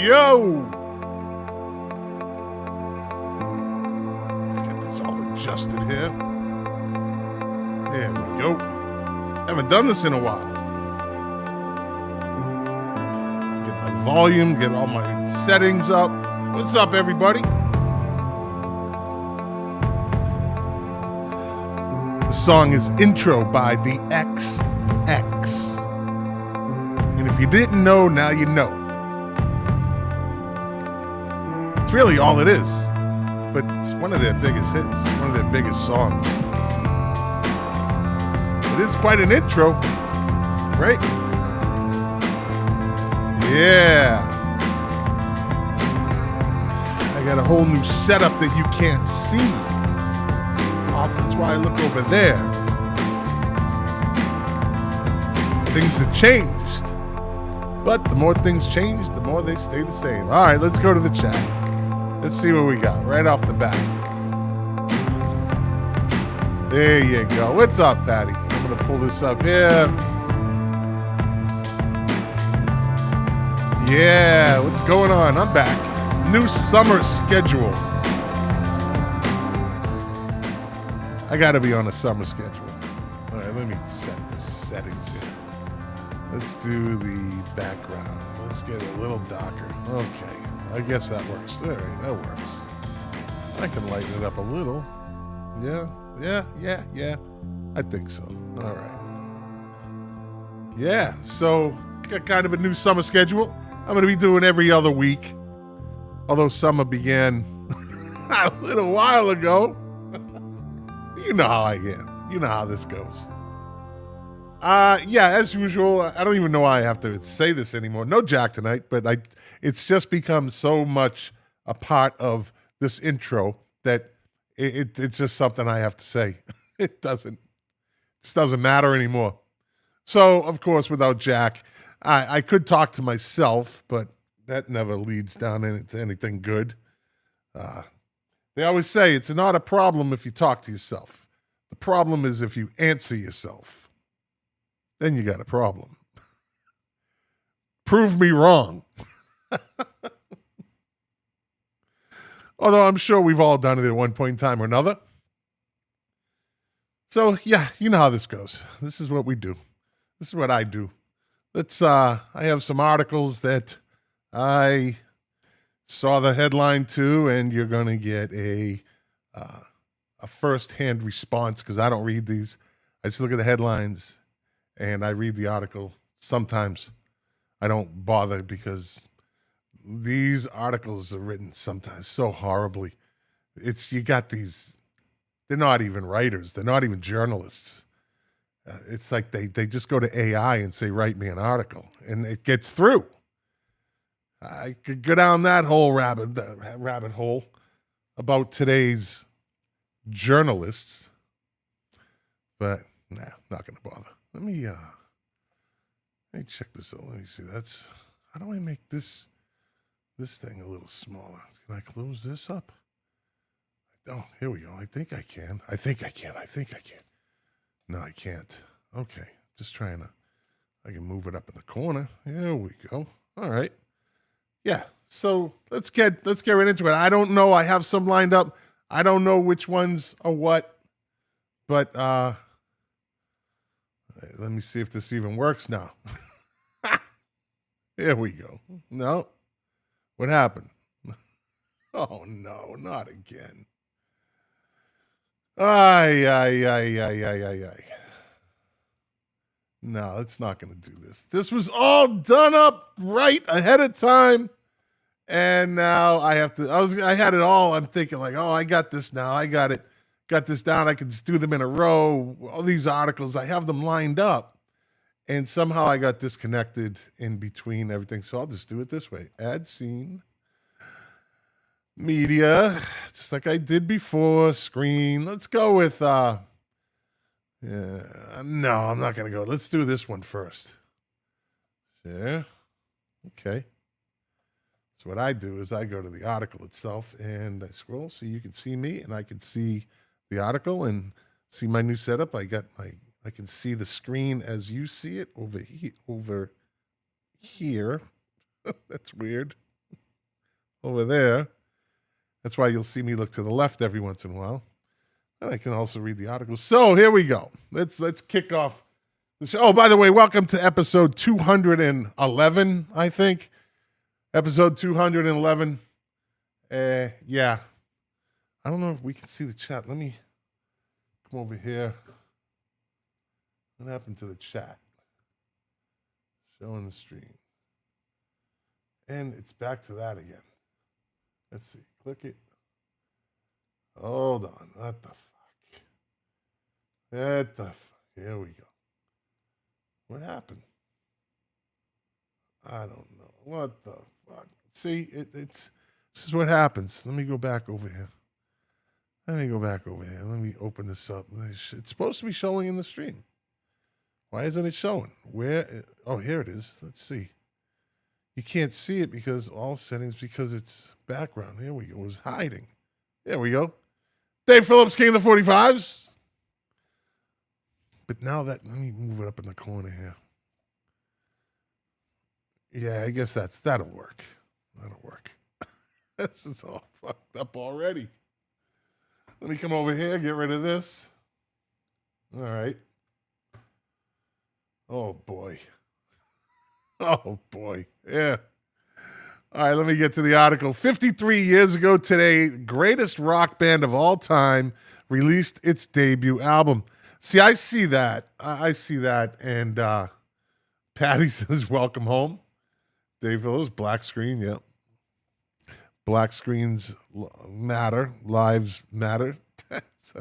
go. Let's get this all adjusted here. There we go. Haven't done this in a while. Get my volume, get all my settings up. What's up, everybody? The song is Intro by the XX. And if you didn't know, now you know. It's really all it is. But it's one of their biggest hits, one of their biggest songs. It is quite an intro, right? Yeah. I got a whole new setup that you can't see. That's why I look over there. Things have changed. But the more things change, the more they stay the same. All right, let's go to the chat. Let's see what we got right off the bat. There you go. What's up, Patty? I'm going to pull this up here. Yeah, what's going on? I'm back. New summer schedule. I got to be on a summer schedule. All right, let me set the settings here. Let's do the background. Let's get it a little darker. Okay, I guess that works. All right, that works. I can lighten it up a little. Yeah. I think so. All right. Yeah, so got kind of a new summer schedule. I'm going to be doing every other week. Although summer began a little while ago. You know how I am. You know how this goes. Yeah, as usual, I don't even know why I have to say this anymore. No Jack tonight, but it's just become so much a part of this intro that it's just something I have to say. It just doesn't matter anymore. So, of course, without Jack, I could talk to myself, but that never leads down into anything good. They always say it's not a problem if you talk to yourself. The problem is if you answer yourself. Then you got a problem. Prove me wrong. Although I'm sure we've all done it at one point in time or another. So, yeah, you know how this goes. This is what we do. This is what I do. I have some articles that I saw the headline to, and you're going to get a first-hand response because I don't read these. I just look at the headlines, and I read the article. Sometimes I don't bother because these articles are written sometimes so horribly. You got these, they're not even writers. They're not even journalists. It's like they just go to AI and say, write me an article, and it gets through. I could go down that whole rabbit hole about today's journalists, but nah, not going to bother. Let me check this out. Let me see. How do I make this thing a little smaller? Can I close this up? Oh, here we go. I think I can. No, I can't. Okay. Just trying to, I can move it up in the corner. There we go. All right. Yeah. So let's get right into it. I don't know. I have some lined up. I don't know which ones are what, but let me see if this even works now. Here we go. No. What happened? Oh no, not again. Ay. No, it's not going to do this. This was all done up right ahead of time. And now I have to, I had it all. I'm thinking like, oh, I got this now. I got it. Got this down. I can just do them in a row. All these articles, I have them lined up. And somehow I got disconnected in between everything. So I'll just do it this way. Add scene. Media. Just like I did before. Screen. Let's go with, no, I'm not going to go. Let's do this one first. Share. Okay. So what I do is I go to the article itself and I scroll so you can see me and I can see the article and see my new setup. I can see the screen as you see it over here. That's weird. over there. That's why you'll see me look to the left every once in a while. And I can also read the article. So here we go. Let's kick off the show. Oh, by the way, welcome to episode 211, I think. Episode 211. Yeah. I don't know if we can see the chat. Let me come over here. What happened to the chat? Showing the stream. And it's back to that again. Let's see. Click it. Hold on. What the fuck? Here we go. What happened? I don't know. What the fuck? See, this is what happens. Let me go back over here. Let me open this up. It's supposed to be showing in the stream. Why isn't it showing? Where? Oh, here it is. Let's see. You can't see it because all settings, because it's background. Here we go. It was hiding. There we go. Dave Phillips, King of the 45s. But now let me move it up in the corner here. Yeah, I guess that'll work. This is all fucked up already. Let me come over here, get rid of this. All right. Oh, boy. Yeah. All right, let me get to the article. 53 years ago today, greatest rock band of all time released its debut album. See, I see that. And Patty says, welcome home. Dave Phillips, black screen, yep. Black screens matter. Lives matter. It's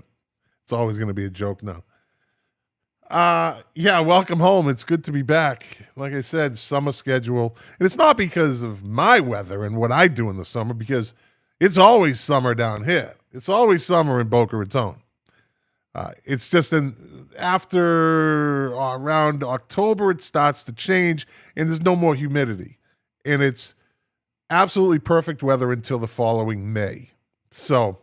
always going to be a joke now. Yeah, welcome home. It's good to be back. Like I said, summer schedule. And it's not because of my weather and what I do in the summer, because it's always summer down here. It's always summer in Boca Raton. It's just after around October, it starts to change and there's no more humidity. And it's absolutely perfect weather until the following May. So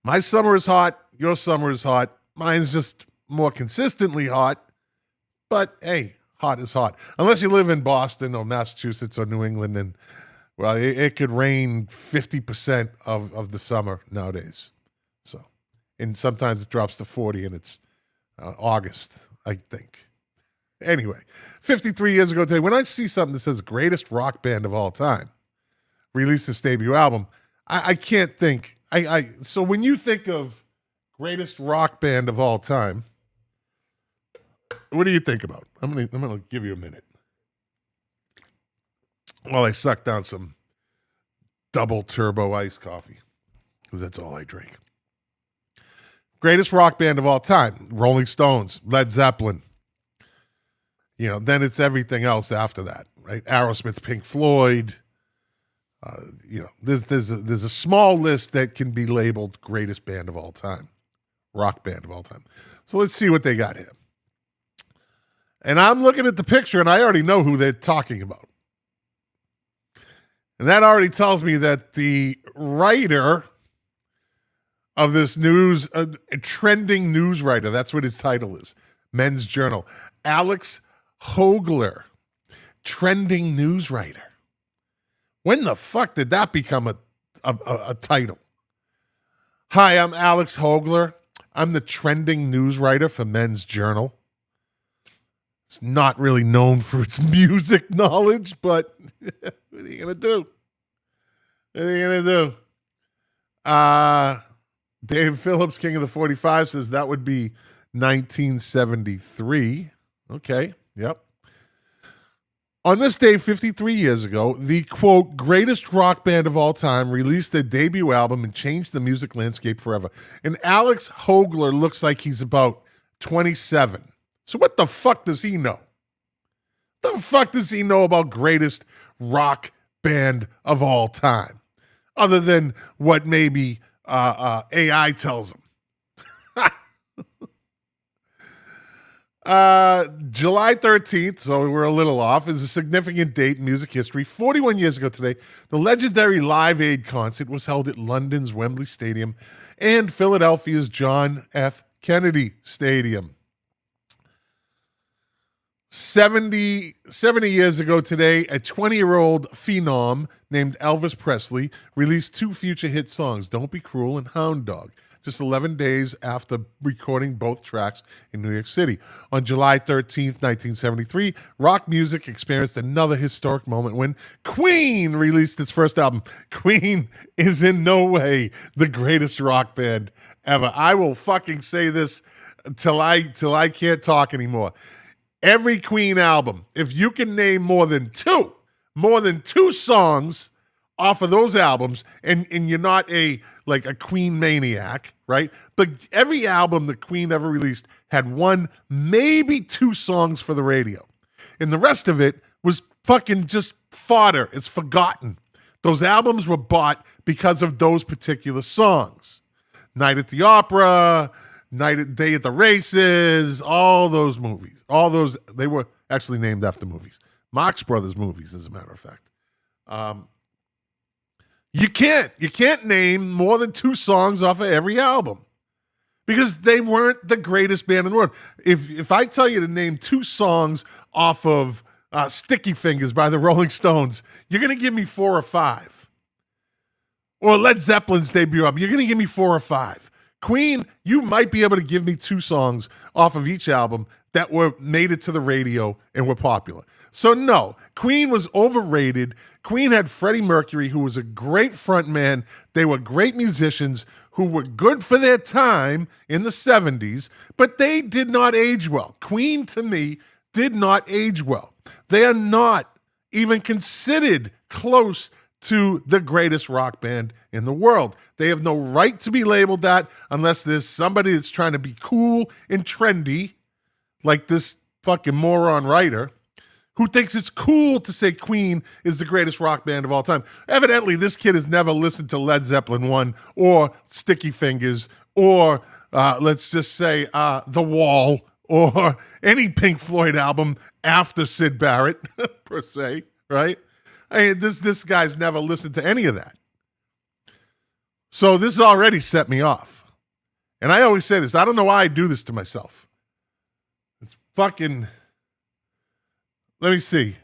my summer is hot. Your summer is hot. Mine's just more consistently hot, but hey, hot is hot. Unless you live in Boston or Massachusetts or New England, and well, it could rain 50% of the summer nowadays. So, and sometimes it drops to 40 and it's August, I think. Anyway, 53 years ago today, when I see something that says greatest rock band of all time, released its debut album, I can't think. So when you think of greatest rock band of all time, what do you think about? I'm gonna give you a minute while I suck down some double turbo iced coffee, because that's all I drink. Greatest rock band of all time: Rolling Stones, Led Zeppelin. Then it's everything else after that, right? Aerosmith, Pink Floyd. There's a small list that can be labeled greatest band of all time, rock band of all time. So let's see what they got here. And I'm looking at the picture, and I already know who they're talking about. And that already tells me that the writer of this news, a trending news writer, that's what his title is, Men's Journal, Alex Hogler, trending news writer. When the fuck did that become a title? Hi, I'm Alex Hogler. I'm the trending news writer for Men's Journal. It's not really known for its music knowledge, but what are you going to do? Dave Phillips, King of the 45, says that would be 1973. Okay, yep. On this day, 53 years ago, the, quote, greatest rock band of all time released their debut album and changed the music landscape forever. And Alex Hogler looks like he's about 27. So what the fuck does he know? The fuck does he know about greatest rock band of all time? Other than what maybe AI tells him. July 13th, so we're a little off, is a significant date in music history. 41 years ago today, the legendary Live Aid concert was held at London's Wembley Stadium and Philadelphia's John F. Kennedy Stadium. 70 years ago today, a 20-year-old phenom named Elvis Presley released 2 future hit songs, Don't Be Cruel and Hound Dog, just 11 days after recording both tracks in New York City. On July 13th, 1973, rock music experienced another historic moment when Queen released its first album. Queen is in no way the greatest rock band ever. I will fucking say this till I can't talk anymore. Every Queen album, if you can name more than two songs off of those albums, and you're not a Queen maniac, right? But every album that Queen ever released had 1, maybe 2 songs for the radio. And the rest of it was fucking just fodder. It's forgotten. Those albums were bought because of those particular songs. Night at the Opera, Day at the Races, all those movies. All those, they were actually named after movies. Marx Brothers movies, as a matter of fact. You can't name more than 2 songs off of every album because they weren't the greatest band in the world. If I tell you to name 2 songs off of Sticky Fingers by the Rolling Stones, you're going to give me 4 or 5. Or Led Zeppelin's debut album, you're going to give me 4 or 5. Queen, you might be able to give me 2 songs off of each album that made it to the radio and were popular. So no, Queen was overrated. Queen had Freddie Mercury, who was a great frontman. They were great musicians who were good for their time in the 70s, but they did not age well. Queen, to me, did not age well. They are not even considered close to the greatest rock band in the world. They have no right to be labeled that unless there's somebody that's trying to be cool and trendy, like this fucking moron writer, who thinks it's cool to say Queen is the greatest rock band of all time. Evidently, this kid has never listened to Led Zeppelin 1 or Sticky Fingers or, let's just say, The Wall or any Pink Floyd album after Syd Barrett, per se, right? I mean, this guy's never listened to any of that. So this already set me off. And I always say this. I don't know why I do this to myself. It's fucking... Let me see.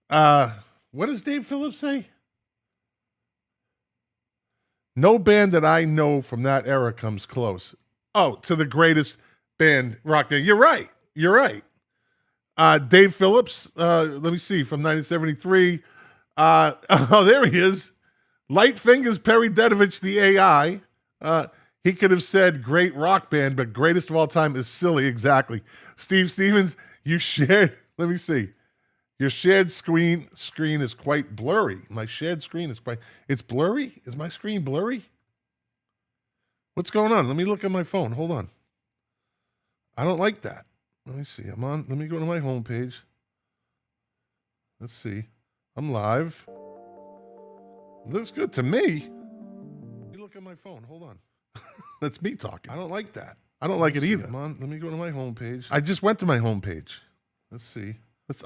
What does Dave Phillips say? No band that I know from that era comes close. Oh, to the greatest band, rock band. You're right. Dave Phillips, let me see, from 1973. Oh, there he is. Light Fingers, Perry Dedovich, the AI. He could have said great rock band, but greatest of all time is silly. Exactly. Steve Stevens, you shared... Let me see. Your shared screen is quite blurry. My shared screen is it's blurry? Is my screen blurry? What's going on? Let me look at my phone. Hold on. I don't like that. Let me see. Let me go to my homepage. Let's see. I'm live. Looks good to me. Let me look at my phone. Hold on. That's me talking. I don't like that. I don't like it either. Let me go to my homepage. I just went to my homepage. Let's see.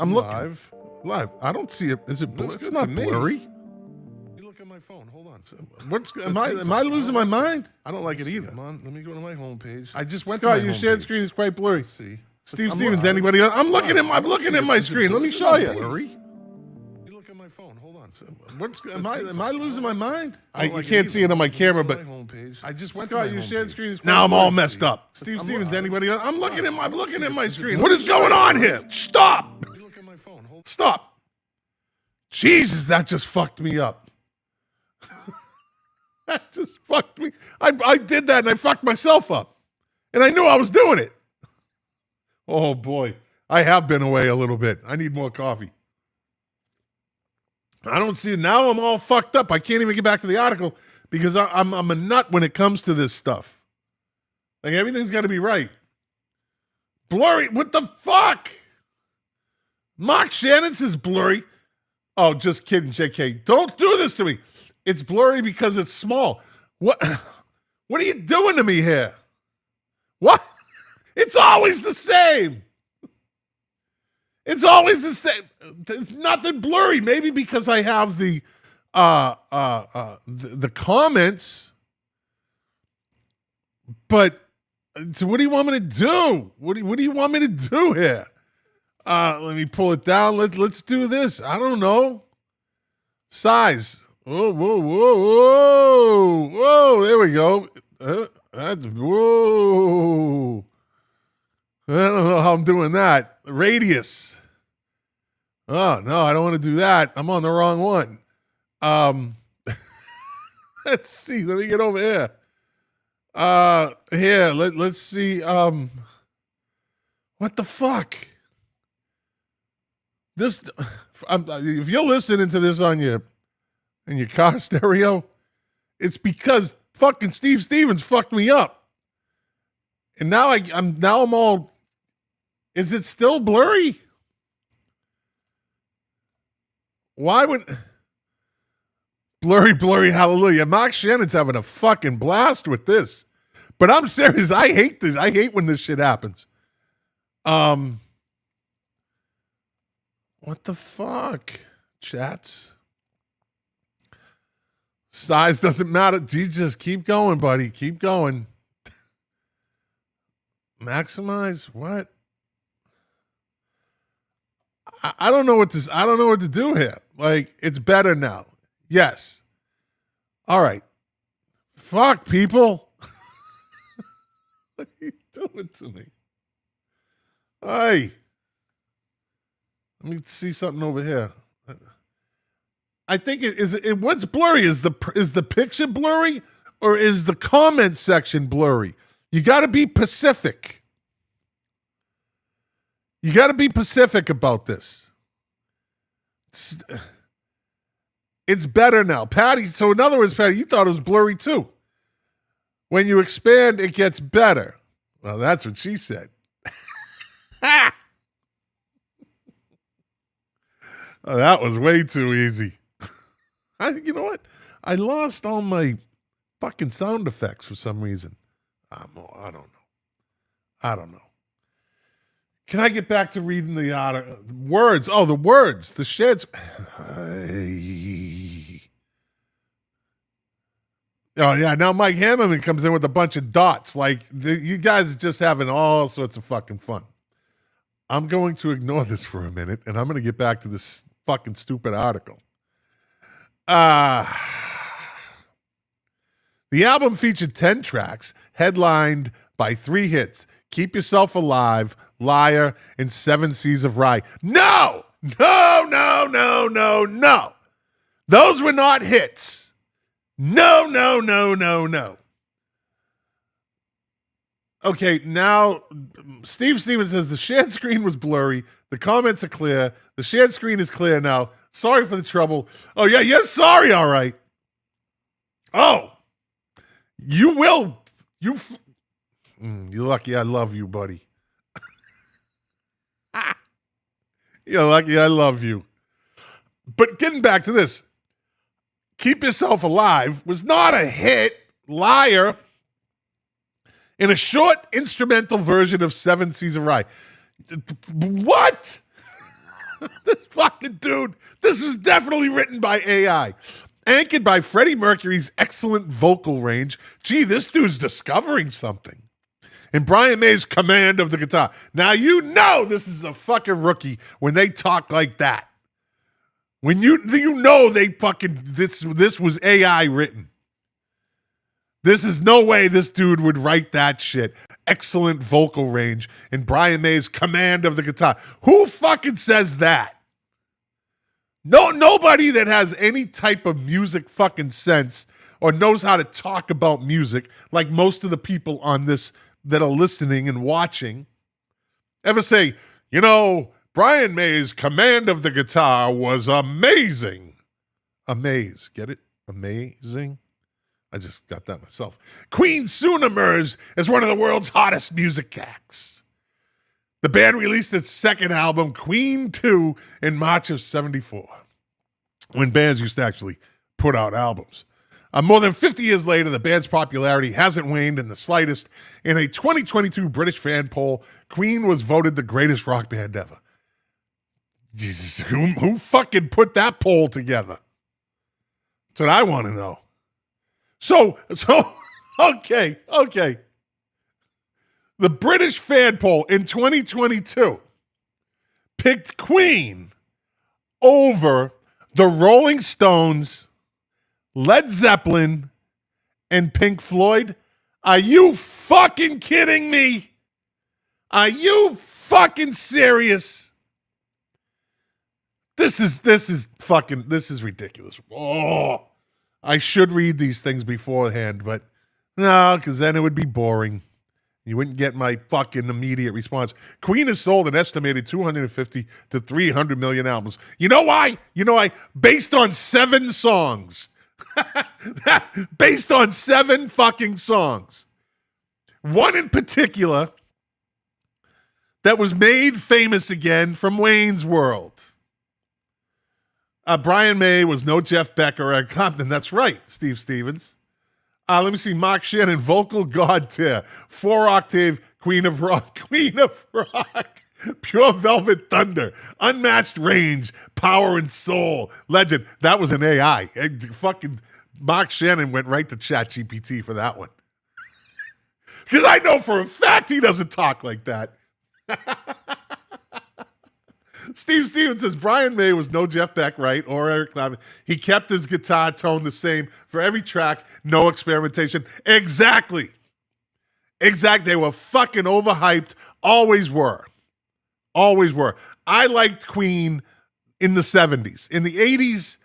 I'm looking. Live. I don't see it. Is it blurry? It's not blurry. Let me look at my phone. Hold on. Am I losing my mind? I don't like it either. Let me go to my homepage. I just went to my homepage. Your shared screen is quite blurry. Let's see. Steve Stevens, anybody else? I'm looking at my screen. Let me show you. Blurry? Let me look at my phone. Hold on. Am I losing my mind? You can't see it on my camera, but I just went to your shared screen. Now I'm all messed up. Steve Stevens, anybody else? I'm looking at my screen. What is going on here? Stop! Stop! Jesus, that just fucked me up. That just fucked me. I did that and I fucked myself up, and I knew I was doing it. Oh boy, I have been away a little bit. I need more coffee. I don't see it. Now I'm all fucked up. I can't even get back to the article because I'm a nut when it comes to this stuff. Like, everything's got to be right. Blurry. What the fuck? Mark Shannon says blurry. Oh, just kidding, JK. Don't do this to me. It's blurry because it's small. What are you doing to me here? What? It's always the same. It's always the same. It's nothing blurry. Maybe because I have the comments. But so what do you want me to do? What do you want me to do here? Let me pull it down. Let's do this. I don't know. Size. Whoa, whoa, whoa, whoa, whoa. There we go. Whoa. I don't know how I'm doing that. Radius. Oh, no, I don't want to do that. I'm on the wrong one. Let's see. Let me get over here. Here, let's see. What the fuck? This, if you're listening to this on in your car stereo, it's because fucking Steve Stevens fucked me up. And now I'm all, is it still blurry? Why would blurry hallelujah? Mark Shannon's having a fucking blast with this. But I'm serious, I hate this. I hate when this shit happens. What the fuck? Chats. Size doesn't matter. Jesus, keep going, buddy. Keep going. Maximize what? I don't know what to do here. Like, it's better now. Yes. All right. Fuck, people. What are you doing to me? Hey. Let me see something over here. I think what's blurry? Is the picture blurry or is the comment section blurry? You got to be Pacific. You got to be Pacific about this. It's better now. Patty, so in other words, Patty, you thought it was blurry too. When you expand, it gets better. Well, that's what she said. Oh, that was way too easy. You know what? I lost all my fucking sound effects for some reason. I don't know. Can I get back to reading the words? Oh, the words. The sheds. Oh, yeah. Now Mike Hammerman comes in with a bunch of dots. Like, you guys are just having all sorts of fucking fun. I'm going to ignore this for a minute, and I'm going to get back to this fucking stupid article. The album featured 10 tracks, headlined by 3 hits: Keep Yourself Alive, Liar, and 7 Seas of Rye. No! Those were not hits. No. Okay, now Steve Stevens says the shared screen was blurry. The comments are clear. The shared screen is clear now. Sorry for the trouble. Oh, yeah, you're sorry, all right. Oh, you will. You're lucky I love you, buddy. You're lucky I love you. But getting back to this, Keep Yourself Alive was not a hit. Liar. In a short instrumental version of 7 Seas of Rye. What? This fucking dude. This was definitely written by AI. Anchored by Freddie Mercury's excellent vocal range. Gee, this dude's discovering something. And Brian May's command of the guitar. Now you know this is a fucking rookie when they talk like that. When you know they fucking this was AI written. This is no way this dude would write that shit. Excellent vocal range and Brian May's command of the guitar. Who fucking says that? No, nobody that has any type of music fucking sense or knows how to talk about music, like most of the people on this that are listening and watching, ever say, you know, Brian May's command of the guitar was amazing. Amaze. Get it? Amazing. I just got that myself. Queen soon emerged as one of the world's hottest music acts. The band released its second album, Queen 2, in March of '74, when bands used to actually put out albums. More than 50 years later, the band's popularity hasn't waned in the slightest. In a 2022 British fan poll, Queen was voted the greatest rock band ever. Jesus, who fucking put that poll together? That's what I want to know. So, okay. The British fan poll in 2022 picked Queen over the Rolling Stones, Led Zeppelin, and Pink Floyd. Are you fucking kidding me? Are you fucking serious? This is ridiculous. Oh, I should read these things beforehand, but no, because then it would be boring. You wouldn't get my fucking immediate response. Queen has sold an estimated 250 to 300 million albums. You know why? Based on 7 songs. Based on 7 fucking songs. One in particular that was made famous again from Wayne's World. Brian May was no Jeff Beck or Eric Clapton. That's right, Steve Stevens. Let me see. Mark Shannon, vocal god tier. 4-octave Queen of Rock. Pure Velvet Thunder. Unmatched range. Power and soul. Legend. That was an AI. Fucking Mark Shannon went right to ChatGPT for that one. Because I know for a fact he doesn't talk like that. Steve Stevens says Brian May was no Jeff Beck, right? Or Eric Clapton. He kept his guitar tone the same for every track. No experimentation. Exactly. They were fucking overhyped. Always were. I liked Queen in the 70s. In the 80s,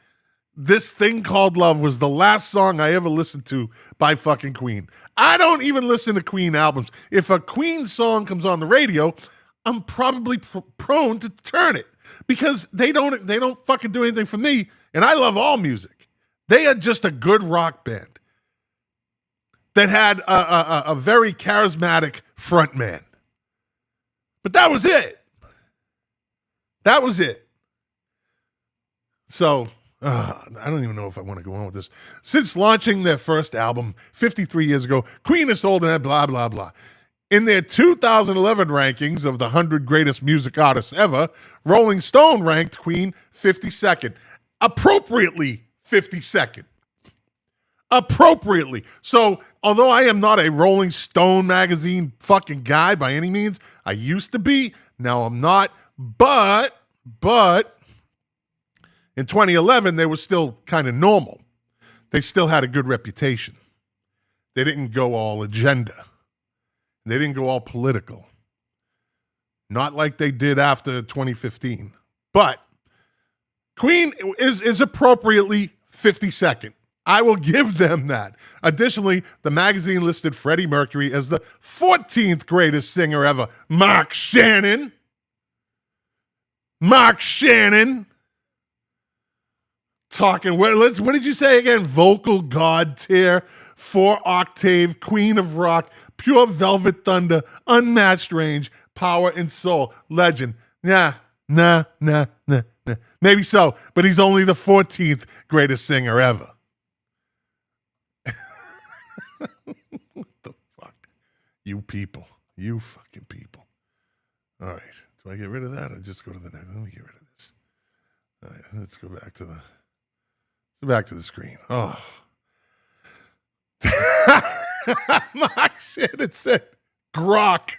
This Thing Called Love was the last song I ever listened to by fucking Queen. I don't even listen to Queen albums. If a Queen song comes on the radio, I'm probably prone to turn it because they don't fucking do anything for me, and I love all music. They are just a good rock band that had a very charismatic frontman. But that was it. So, I don't even know if I want to go on with this. Since launching their first album 53 years ago, Queen has sold and blah, blah, blah. In their 2011 rankings of the 100 greatest music artists ever, Rolling Stone ranked Queen 52nd. Appropriately 52nd. Appropriately. So, although I am not a Rolling Stone magazine fucking guy by any means, I used to be, now I'm not, but in 2011, they were still kind of normal. They still had a good reputation. They didn't go all agenda. They didn't go all political. Not like they did after 2015. But Queen is appropriately 52nd. I will give them that. Additionally, the magazine listed Freddie Mercury as the 14th greatest singer ever. Mark Shannon. Talking, what did you say again? Vocal god tier, 4-octave, Queen of Rock, Pure Velvet Thunder, Unmatched Range, Power and Soul, Legend. Nah. Maybe so, but he's only the 14th greatest singer ever. What the fuck? You fucking people. All right. Do I get rid of that or just go to the next? Let me get rid of this. All right. Let's go back to the screen. Oh. Mark shit, it said grok.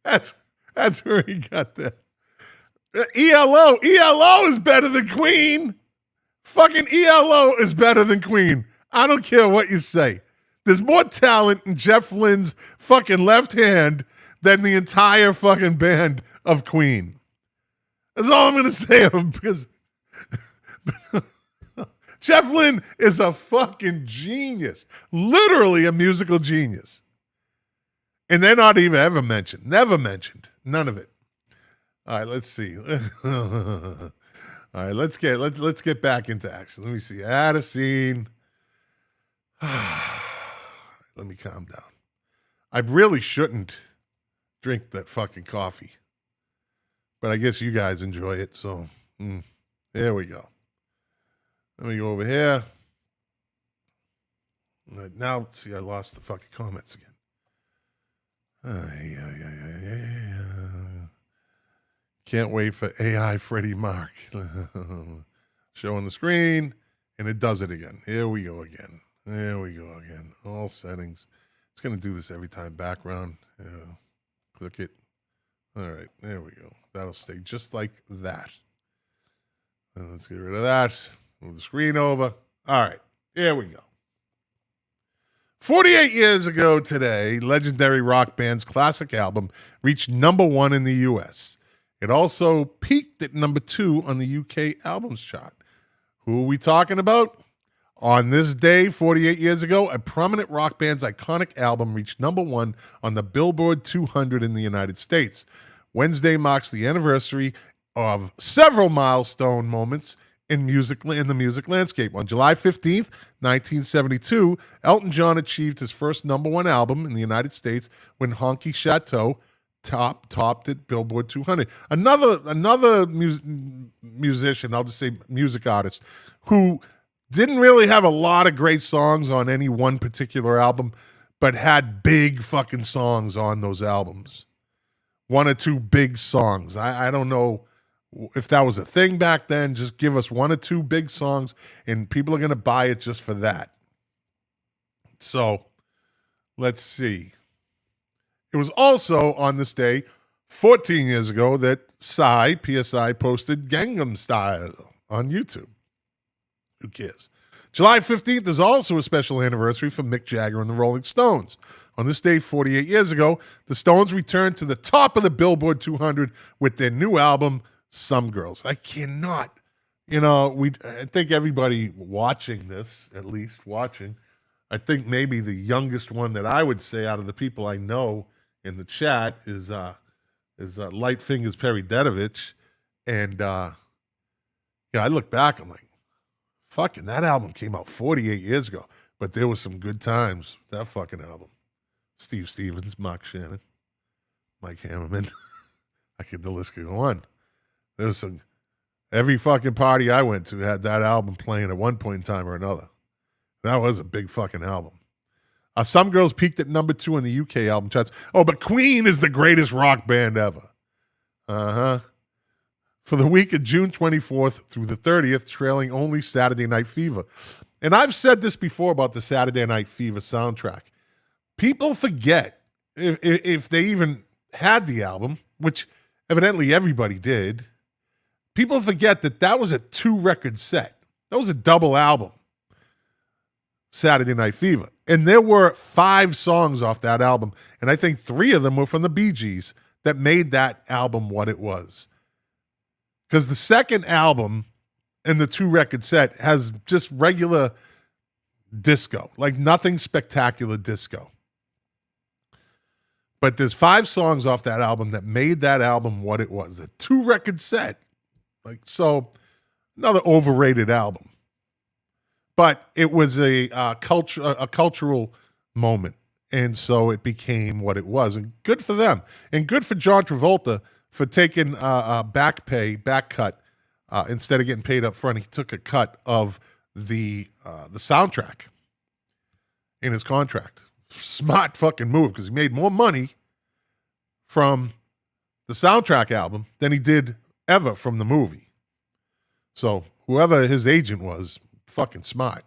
That's where he got that. ELO is better than Queen. Fucking ELO is better than Queen. I don't care what you say. There's more talent in Jeff Lynne's fucking left hand than the entire fucking band of Queen. That's all I'm going to say because Jeff Lynne is a fucking genius. Literally a musical genius. And they're not even ever mentioned. Never mentioned. None of it. All right, let's see. All right, let's get back into action. Let me see. Add a scene. Let me calm down. I really shouldn't drink that fucking coffee. But I guess you guys enjoy it, so there we go. Let me go over here. Now, see, I lost the fucking comments again. Can't wait for AI Freddie Mark. Showing the screen, and it does it again. Here we go again. All settings. It's going to do this every time. Background. Click it. All right, there we go. That'll stay just like that. And let's get rid of that. Move the screen over. All right, here we go. 48 years ago today, legendary rock band's classic album reached #1 in the U.S. It also peaked at #2 on the UK albums chart. Who are we talking about? On this day, 48 years ago, a prominent rock band's iconic album reached #1 on the Billboard 200 in the United States. Wednesday marks the anniversary of several milestone moments in the music landscape. On July 15th, 1972, Elton John achieved his first #1 album in the United States when Honky Chateau topped at Billboard 200. Another musician, I'll just say music artist, who didn't really have a lot of great songs on any one particular album, but had big fucking songs on those albums. One or two big songs. I don't know if that was a thing back then. Just give us one or two big songs, and people are going to buy it just for that. So, let's see. It was also on this day, 14 years ago, that PSI posted Gangnam Style on YouTube. Who cares? July 15th is also a special anniversary for Mick Jagger and the Rolling Stones. On this day, 48 years ago, the Stones returned to the top of the Billboard 200 with their new album, Some Girls. I cannot, I think everybody watching this, at least watching, I think maybe the youngest one that I would say out of the people I know in the chat is Light Fingers Perry Dedovich. And, I look back, I'm like, fucking, that album came out 48 years ago, but there was some good times with that fucking album. Steve Stevens, Mark Shannon, Mike Hammerman. The list could go on. There was every fucking party I went to had that album playing at one point in time or another. That was a big fucking album. Some Girls peaked at #2 on the UK album charts. Oh, but Queen is the greatest rock band ever. For the week of June 24th through the 30th, trailing only Saturday Night Fever. And I've said this before about the Saturday Night Fever soundtrack. People forget, if they even had the album, which evidently everybody did, people forget that was a 2-record set. That was a double album, Saturday Night Fever. And there were 5 songs off that album, and I think 3 of them were from the Bee Gees that made that album what it was. Because the second album in the 2-record set has just regular disco, like nothing spectacular disco. But there's 5 songs off that album that made that album what it was, a 2-record set. So another overrated album. But it was a cultural moment, and so it became what it was. And good for them. And good for John Travolta for taking back cut. Instead of getting paid up front, he took a cut of the soundtrack in his contract. Smart fucking move, because he made more money from the soundtrack album than he did ever from the movie. So whoever his agent was, fucking smart.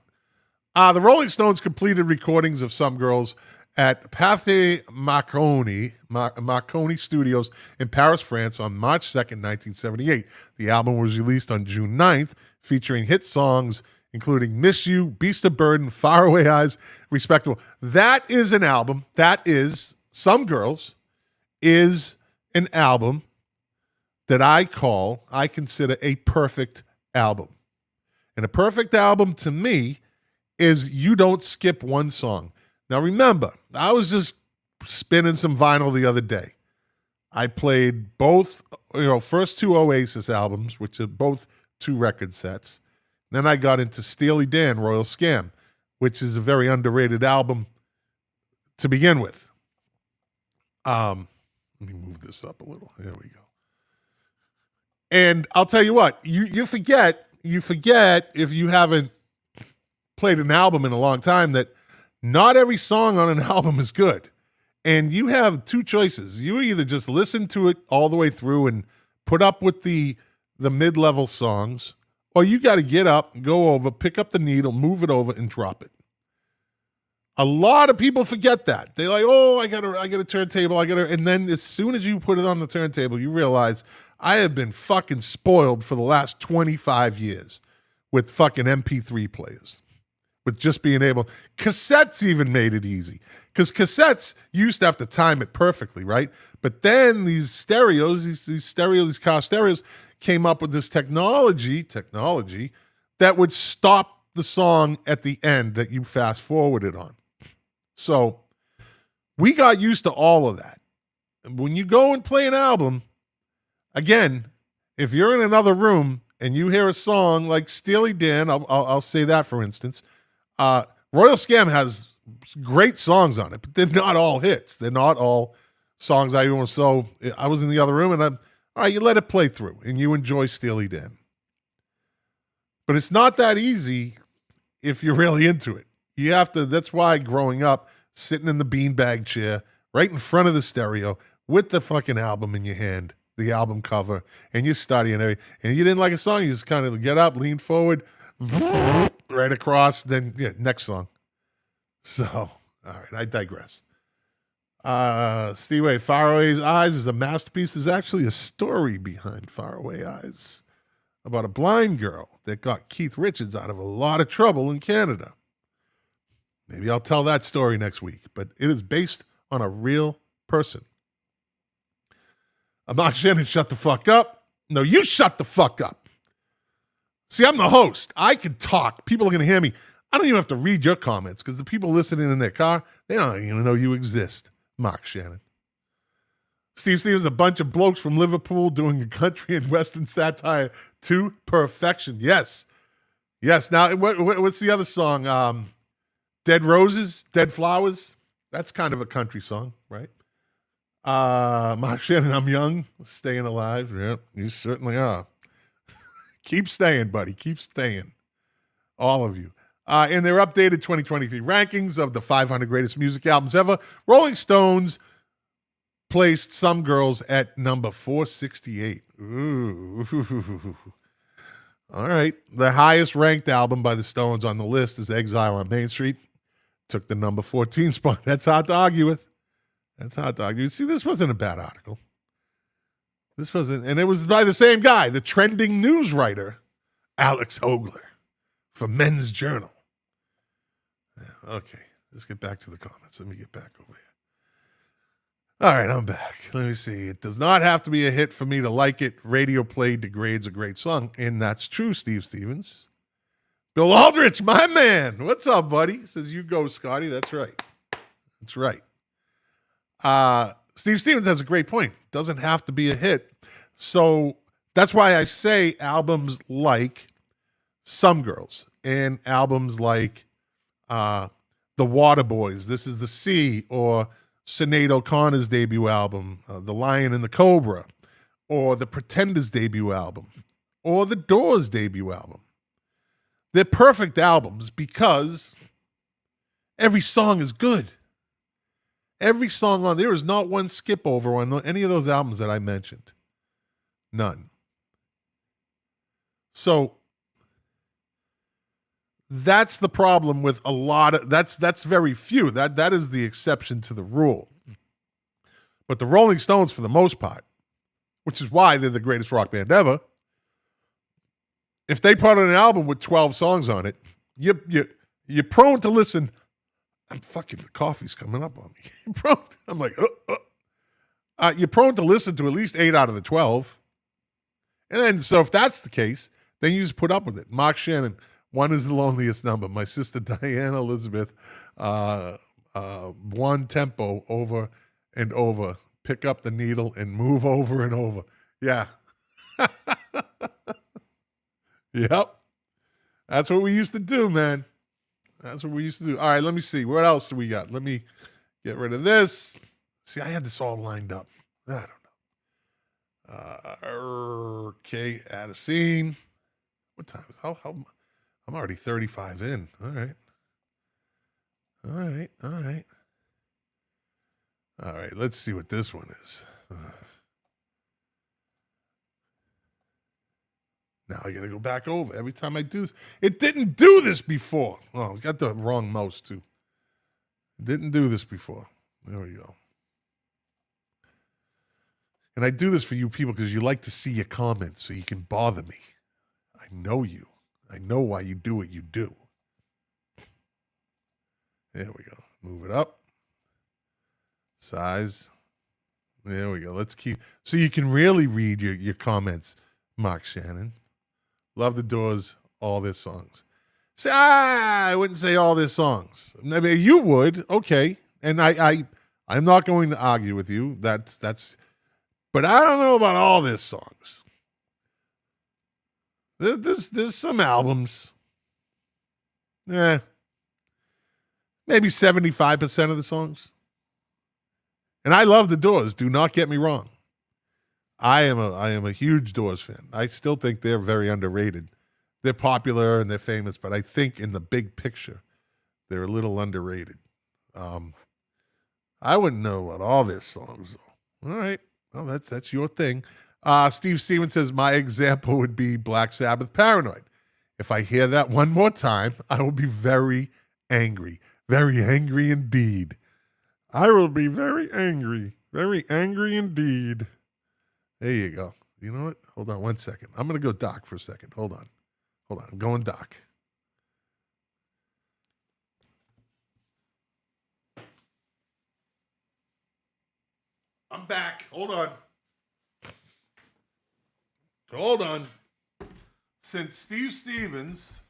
The Rolling Stones completed recordings of Some Girls at Pathé Marconi Studios in Paris, France on March 2nd, 1978. The album was released on June 9th, featuring hit songs including Miss You, Beast of Burden, Faraway Eyes, Respectable. That is an album. That is, Some Girls is an album that I consider a perfect album. And a perfect album to me is you don't skip one song. Now remember, I was just spinning some vinyl the other day. I played both, first 2 Oasis albums, which are both 2-record sets. Then I got into Steely Dan, Royal Scam, which is a very underrated album to begin with. Let me move this up a little. There we go. And I'll tell you what, you forget if you haven't played an album in a long time that not every song on an album is good. And you have 2 choices. You either just listen to it all the way through and put up with the mid-level songs, or you got to get up, go over, pick up the needle, move it over, and drop it. A lot of people forget that. They're like, oh, I got a turntable, and then as soon as you put it on the turntable, you realize I have been fucking spoiled for the last 25 years with fucking MP3 players. With just being able, cassettes even made it easy. Because cassettes, you used to have to time it perfectly, right? But then these stereos, these car stereos, came up with this technology that would stop the song at the end that you fast forwarded on. So we got used to all of that. When you go and play an album, again, if you're in another room and you hear a song like Steely Dan, I'll say that for instance, Royal Scam has great songs on it, but they're not all hits. They're not all songs I want. So I was in the other room and all right, you let it play through and you enjoy Steely Dan. But it's not that easy if you're really into it. You have to, that's why growing up, sitting in the beanbag chair, right in front of the stereo, with the fucking album in your hand, the album cover, and you're studying everything, and you didn't like a song, you just kind of get up, lean forward, right across, then, yeah, next song. So, all right, I digress. Steve, Faraway Eyes is a masterpiece. There's actually a story behind Faraway Eyes about a blind girl that got Keith Richards out of a lot of trouble in Canada. Maybe I'll tell that story next week, but it is based on a real person. I'm not Shannon, shut the fuck up. No, you shut the fuck up. See, I'm the host. I can talk. People are going to hear me. I don't even have to read your comments because the people listening in their car, they don't even know you exist. Mark Shannon. Steve Stevens, a bunch of blokes from Liverpool doing a country and western satire to perfection. Yes. Yes. Now, what's the other song? Dead Roses, Dead Flowers. That's kind of a country song, right? Mark Shannon, I'm young, staying alive. Yeah, you certainly are. Keep staying, buddy. Keep staying. All of you. In their updated 2023 rankings of the 500 greatest music albums ever, Rolling Stones placed Some Girls at number 468. Ooh. All right. The highest ranked album by the Stones on the list is Exile on Main Street. Took the number 14 spot. That's hard to argue with. That's hard to argue. See, this wasn't a bad article. This wasn't, and it was by the same guy, the trending news writer, Alex Hogler, for Men's Journal. Yeah, okay, let's get back to the comments. Let me get back over here. All right, I'm back. Let me see. It does not have to be a hit for me to like it. Radio play degrades a great song, and that's true, Steve Stevens. Bill Aldrich, my man. What's up, buddy? Says you go, Scotty. That's right. That's right. Steve Stevens has a great point. Doesn't have to be a hit. So that's why I say albums like Some Girls and albums like The Waterboys, This Is the Sea, or Sinead O'Connor's debut album, The Lion and the Cobra, or The Pretenders' debut album, or The Doors' debut album. They're perfect albums because every song is good. Every song on there is not one skip over on any of those albums that I mentioned. None. So that's the problem with a lot of that's very few. That is the exception to the rule. But the Rolling Stones, for the most part, which is why they're the greatest rock band ever, if they put out an album with 12 songs on it, you're prone to listen. I'm fucking, the coffee's coming up on me. I'm like, you're prone to listen to at least 8 out of the 12. And then, so if that's the case, then you just put up with it. Mark Shannon, One is the Loneliest Number. My sister Diana Elizabeth, one tempo over and over. Pick up the needle and move over and over. Yeah. Yep. That's what we used to do, man. That's what we used to do. All right, let me see. What else do we got? Let me get rid of this. See, I had this all lined up. I don't know. Okay, add a scene. What time is how I'm already 35 in. All right. All right, let's see what this one is. Now I got to go back over. Every time I do this, it didn't do this before. Oh, I got the wrong mouse too. Didn't do this before. There we go. And I do this for you people because you like to see your comments so you can bother me. I know you. I know why you do what you do. There we go. Move it up. Size. There we go. Let's keep. So you can really read your comments, Mark Shannon. Love the Doors, all their songs. Say, I wouldn't say all their songs. I mean, you would. Okay. And I'm not going to argue with you. That's, but I don't know about all their songs. There's some albums. Maybe 75% of the songs. And I love the Doors. Do not get me wrong. I am a huge Doors fan. I still think they're very underrated. They're popular and they're famous, but I think in the big picture, they're a little underrated. I wouldn't know about all their songs, though. All right. Well, that's your thing. Steve Stevens says, my example would be Black Sabbath, Paranoid. If I hear that one more time, I will be very angry. Very angry indeed. I will be very angry indeed. There you go. You know what? Hold on one second. I'm going to go dark for a second. Hold on. I'm going dark. I'm back. Hold on. Since Steve Stevens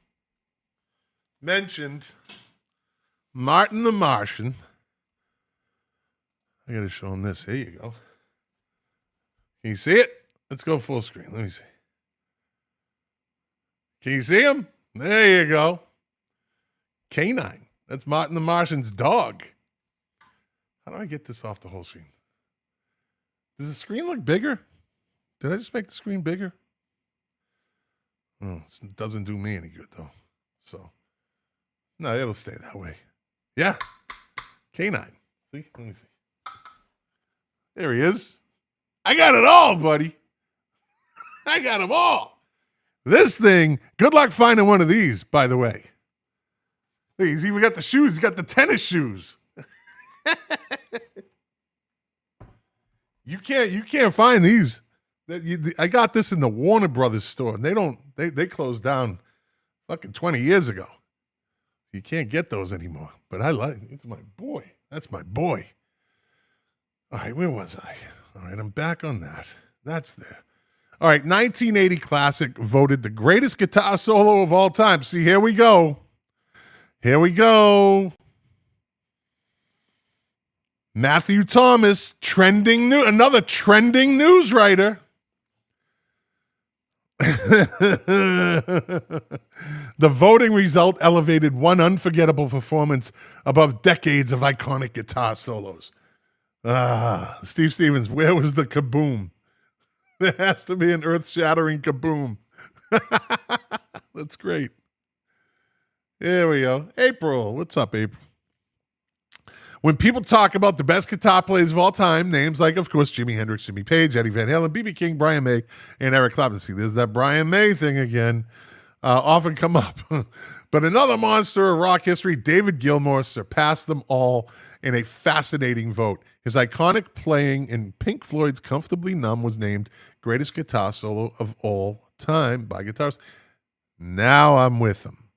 mentioned Martin the Martian, I got to show him this. Here you go. Can you see it? Let's go full screen. Let me see. Can you see him? There you go. Canine. That's Martin the Martian's dog. How do I get this off the whole screen? Does the screen look bigger? Did I just make the screen bigger? Oh, it doesn't do me any good, though. So, no, it'll stay that way. Yeah. Canine. See? Let me see. There he is. I got it all, buddy. I got them all. This thing, good luck finding one of these, by the way. He's even got the shoes. He's got the tennis shoes. You can't find these. I got this in the Warner Brothers store, and they closed down fucking 20 years ago. You can't get those anymore. But I like it's my boy. That's my boy. All right, where was I? All right, I'm back on that. That's there. All right, 1980 classic voted the greatest guitar solo of all time. See, here we go. Matthew Thomas, another trending news writer. The voting result elevated one unforgettable performance above decades of iconic guitar solos. Steve Stevens, where was the kaboom? There has to be an earth-shattering kaboom. That's great. Here we go. April. What's up, April? When people talk about the best guitar players of all time, names like, of course, Jimi Hendrix, Jimmy Page, Eddie Van Halen, B.B. King, Brian May, and Eric Clapton. See, there's that Brian May thing again. Often come up. But another monster of rock history, David Gilmour, surpassed them all in a fascinating vote. His iconic playing in Pink Floyd's Comfortably Numb was named greatest guitar solo of all time by guitarists. Now I'm with him.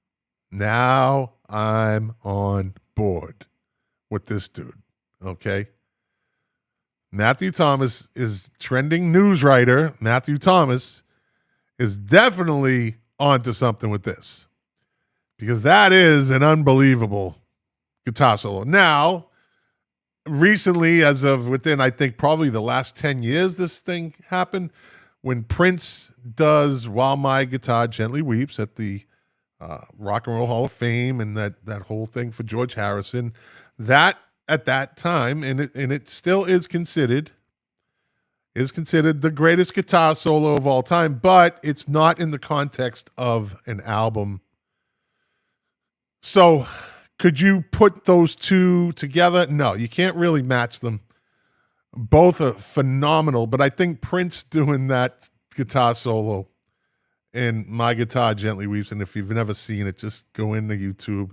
Now I'm on board with this dude, okay? Matthew Thomas is trending news writer. Matthew Thomas is definitely onto something with this because that is an unbelievable guitar solo. Now, recently, as of within, I think, probably the last 10 years, this thing happened when Prince does While My Guitar Gently Weeps at the Rock and Roll Hall of Fame and that whole thing for George Harrison. That at that time, and it still is considered the greatest guitar solo of all time, but it's not in the context of an album. So could you put those two together? No, you can't really match them. Both are phenomenal, but I think Prince doing that guitar solo in My Guitar Gently Weeps, and if you've never seen it, just go into YouTube,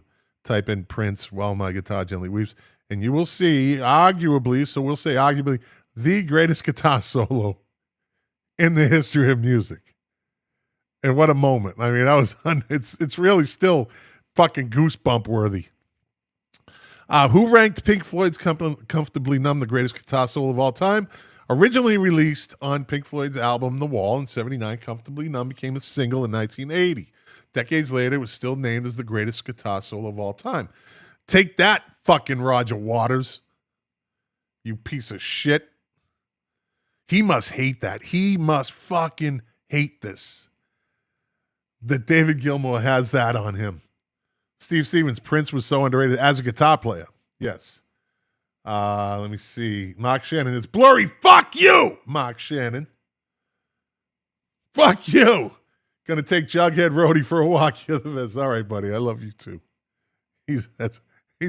type in Prince while my guitar gently weeps, and you will see, arguably, so we'll say arguably, the greatest guitar solo in the history of music. And what a moment. I mean, that was, it's really still fucking goosebump worthy. Who ranked Pink Floyd's Comfortably Numb the greatest guitar solo of all time? Originally released on Pink Floyd's album The Wall in 79, Comfortably Numb became a single in 1980. Decades later, it was still named as the greatest guitar solo of all time. Take that, fucking Roger Waters. You piece of shit. He must hate that. He must fucking hate this. That David Gilmour has that on him. Steve Stevens, Prince was so underrated as a guitar player. Yes. Let me see. Mark Shannon, it's blurry. Fuck you, Mark Shannon. Fuck you. Gonna take Jughead Rhodey for a walk. All right, buddy. I love you too. He's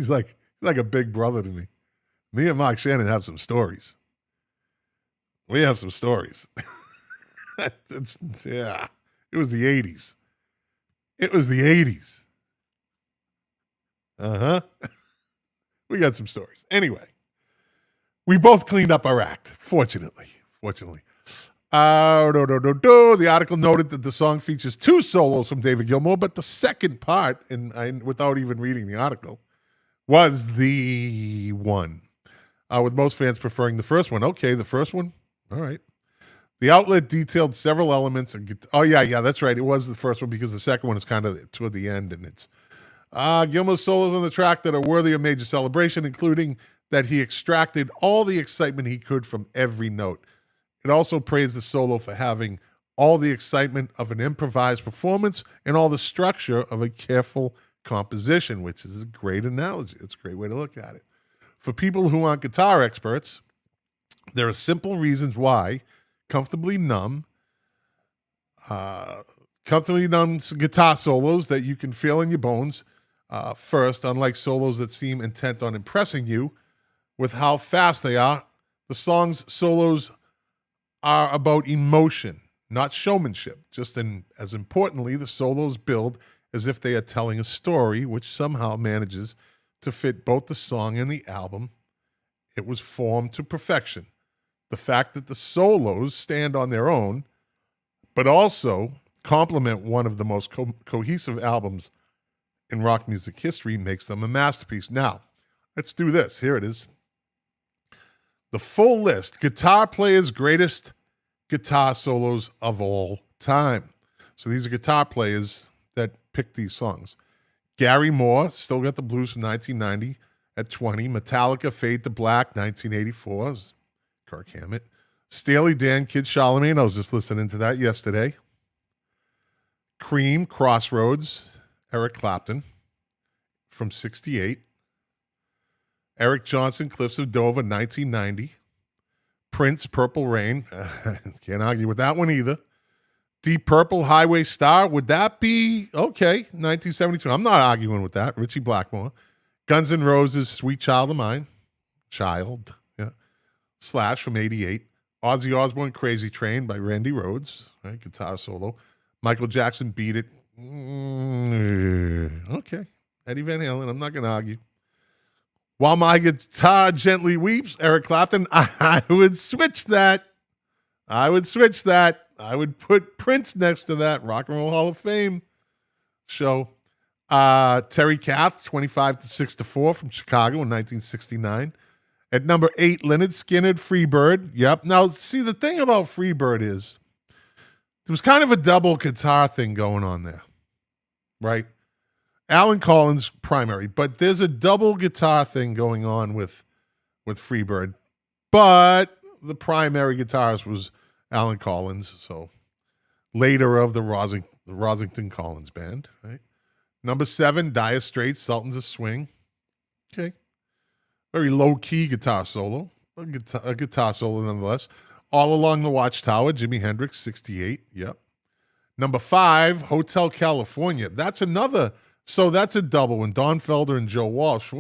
like a big brother to me. Me and Mark Shannon have some stories. We have some stories. Yeah. It was the 80s. It was the 80s. Uh-huh. We got some stories. Anyway, we both cleaned up our act, fortunately. The article noted that the song features 2 solos from David Gilmour, but the second part, and without even reading the article, was the one, with most fans preferring the first one. Okay, the first one? All right. The outlet detailed several elements. Yeah, that's right. It was the first one because the second one is kind of toward the end, and it's Gilmour's solos on the track that are worthy of major celebration, including that he extracted all the excitement he could from every note. It also praised the solo for having all the excitement of an improvised performance and all the structure of a careful composition, which is a great analogy. It's a great way to look at it. For people who aren't guitar experts, there are simple reasons why Comfortably Numb guitar solos that you can feel in your bones. First, unlike solos that seem intent on impressing you with how fast they are, the song's solos are about emotion, not showmanship. Just as importantly, the solos build as if they are telling a story, which somehow manages to fit both the song and the album. It was formed to perfection. The fact that the solos stand on their own, but also complement one of the most cohesive albums in rock music history makes them a masterpiece. Now, let's do this. Here it is. The full list, guitar players' greatest guitar solos of all time. So these are guitar players that picked these songs. Gary Moore, Still Got the Blues from 1990 at 20. Metallica, Fade to Black, 1984. Kirk Hammett. Steely Dan, Kid Charlemagne. I was just listening to that yesterday. Cream, Crossroads, Eric Clapton from 68. Eric Johnson, Cliffs of Dover, 1990. Prince, Purple Rain. Can't argue with that one either. Deep Purple, Highway Star. Would that be okay? 1972. I'm not arguing with that. Richie Blackmore. Guns N' Roses, Sweet Child of Mine. Child. Yeah. Slash from 88. Ozzy Osbourne, Crazy Train by Randy Rhoads. Right, guitar solo. Michael Jackson, Beat It. Okay. Eddie Van Halen. I'm not going to argue. While My Guitar Gently Weeps, Eric Clapton. I would switch that. I would put Prince next to that. Rock and Roll Hall of Fame show. Terry Kath, 25-6-4 from Chicago in 1969. At number 8, Lynyrd Skynyrd, Freebird. Yep. Now, see, the thing about Freebird is there was kind of a double guitar thing going on there, right? Alan Collins, primary, but there's a double guitar thing going on with Freebird. But the primary guitarist was Alan Collins, so later of the Rosington Collins Band, right? Number 7, Dire Straits, Sultans of Swing. Okay. Very low-key guitar solo. A guitar solo nonetheless. All Along the Watchtower, Jimi Hendrix, 68. Yep. Number 5, Hotel California. That's another, so that's a double one. Don Felder and Joe Walsh.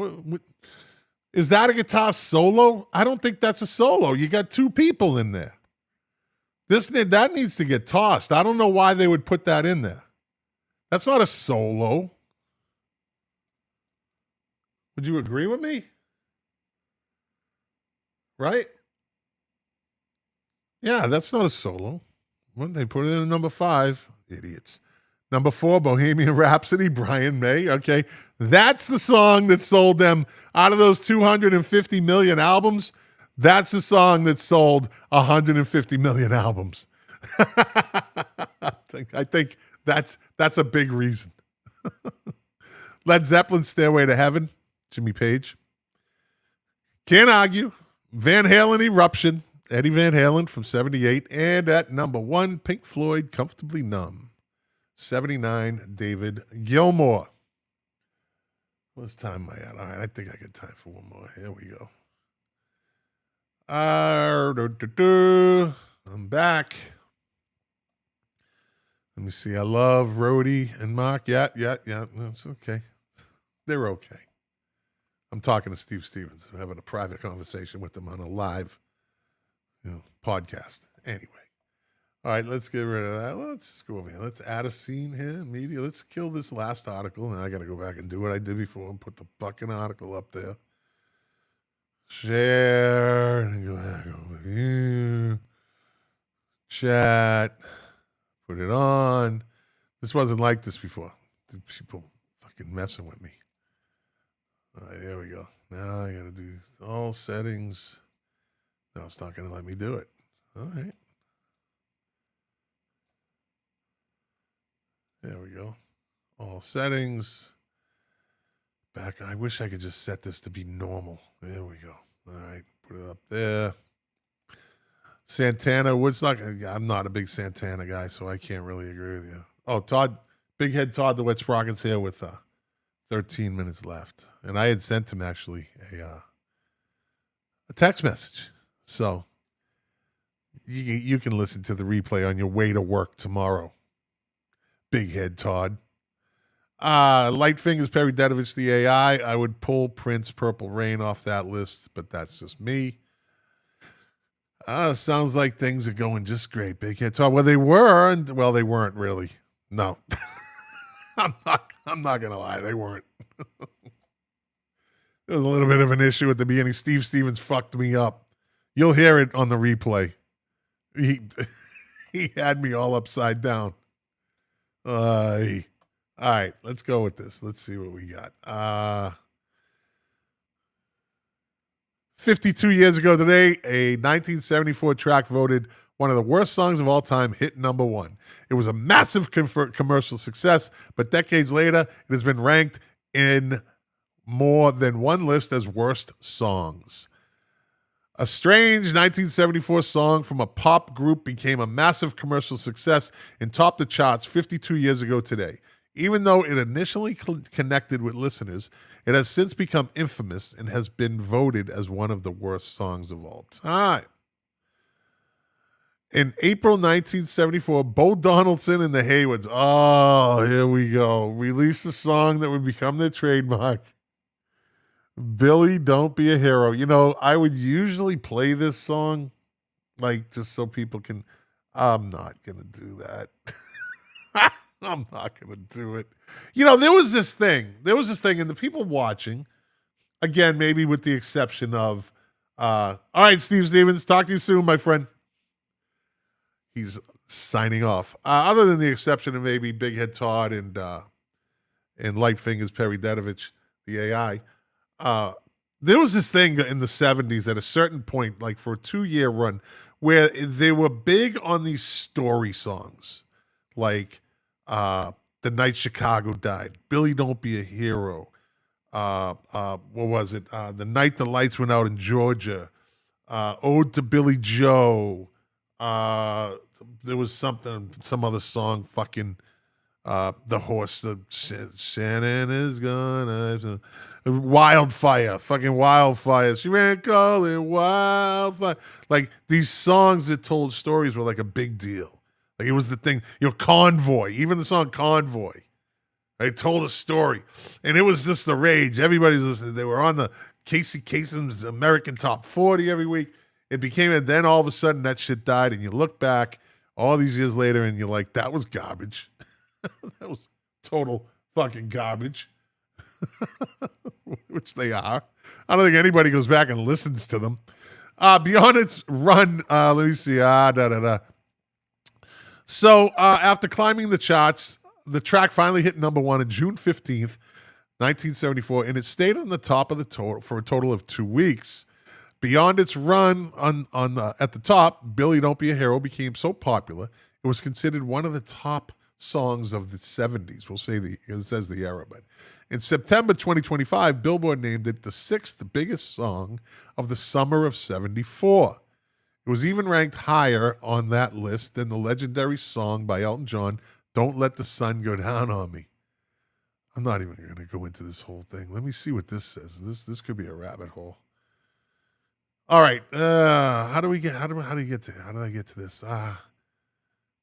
Is that a guitar solo? I don't think that's a solo. You got 2 people in there. That needs to get tossed. I don't know why they would put that in there. That's not a solo. Would you agree with me? Right? Yeah, that's not a solo. When they put it in number 5, idiots. Number 4, Bohemian Rhapsody, Brian May. Okay, that's the song that sold them out of those 250 million albums. That's the song that sold 150 million albums. I think that's a big reason. Led Zeppelin, Stairway to Heaven, Jimmy Page. Can't argue. Van Halen, Eruption, Eddie Van Halen from 78. And at number 1, Pink Floyd, Comfortably Numb. 79, David Gilmour. What's time am I at? All right, I think I got time for one more. Here we go. I'm back. Let me see. I love Rhodey and Mark. Yeah. That's okay. They're okay. I'm talking to Steve Stevens. I'm having a private conversation with them on a live, podcast. Anyway. All right, let's get rid of that. Let's just go over here. Let's add a scene here. Media. Let's kill this last article. And I got to go back and do what I did before and put the fucking article up there. Share. And go back over here. Chat. Put it on. This wasn't like this before. People fucking messing with me. All right, there we go. Now I got to do all settings. No, it's not going to let me do it. All right. There we go. All settings. Back. I wish I could just set this to be normal. There we go. All right. Put it up there. Santana. Woodstock. I'm not a big Santana guy, so I can't really agree with you. Oh, Todd. Big Head Todd, the Wet Sprockets here with 13 minutes left. And I had sent him actually a text message. So you can listen to the replay on your way to work tomorrow. Big Head Todd. Light Fingers, Perry Dedovich, the AI. I would pull Prince, Purple Rain off that list, but that's just me. Sounds like things are going just great. Big Head Todd. Well, they were, and well, they weren't really. No. I'm not gonna lie, they weren't. There was a little bit of an issue at the beginning. Steve Stevens fucked me up. You'll hear it on the replay. He had me all upside down. All right, let's go with this. Let's see what we got. 52 years ago today, a 1974 track voted one of the worst songs of all time, hit number 1. It was a massive commercial success, but decades later, it has been ranked in more than one list as worst songs. A strange 1974 song from a pop group became a massive commercial success and topped the charts 52 years ago today. Even though it initially connected with listeners, it has since become infamous and has been voted as one of the worst songs of all time. In April 1974, Bo Donaldson and the Haywoods, oh, here we go, released a song that would become their trademark. Billy, Don't Be a Hero. I would usually play this song, like, just so people can. I'm not going to do that. I'm not going to do it. There was this thing, and the people watching, again, maybe with the exception of, all right, Steve Stevens, talk to you soon, my friend. He's signing off. Other than the exception of maybe Big Head Todd and Light Fingers, Perry Dedovich, the AI, there was this thing in the 70s at a certain point, like for a 2-year run, where they were big on these story songs, like The Night Chicago Died, Billy Don't Be a Hero, what was it? The Night the Lights Went Out in Georgia, Ode to Billy Joe, there was some other song, fucking the horse, Shannon is gonna, Wildfire, fucking Wildfire. She ran calling Wildfire. Like, these songs that told stories were like a big deal. Like, it was the thing, Convoy, even the song Convoy. They told a story. And it was just the rage. Everybody's listening. They were on the Casey Kasem's American Top 40 every week. It became, and then all of a sudden that shit died, and you look back all these years later and you're like, that was garbage. That was total fucking garbage. which they are. I don't think anybody goes back and listens to them. Beyond its run, let me see. So after climbing the charts, the track finally hit number one on June 15th, 1974, and it stayed on the top of the total for a total of 2 weeks. Beyond its run at the top, Billy Don't Be a Hero became so popular, it was considered one of the top songs of the 70s. We'll say it says the era, but in September 2025, Billboard named it the 6th biggest song of the summer of 74. It was even ranked higher on that list than the legendary song by Elton John, Don't Let the Sun Go Down on Me. I'm not even going to go into this whole thing. Let me see what this says. This could be a rabbit hole. All right. How do I get to this?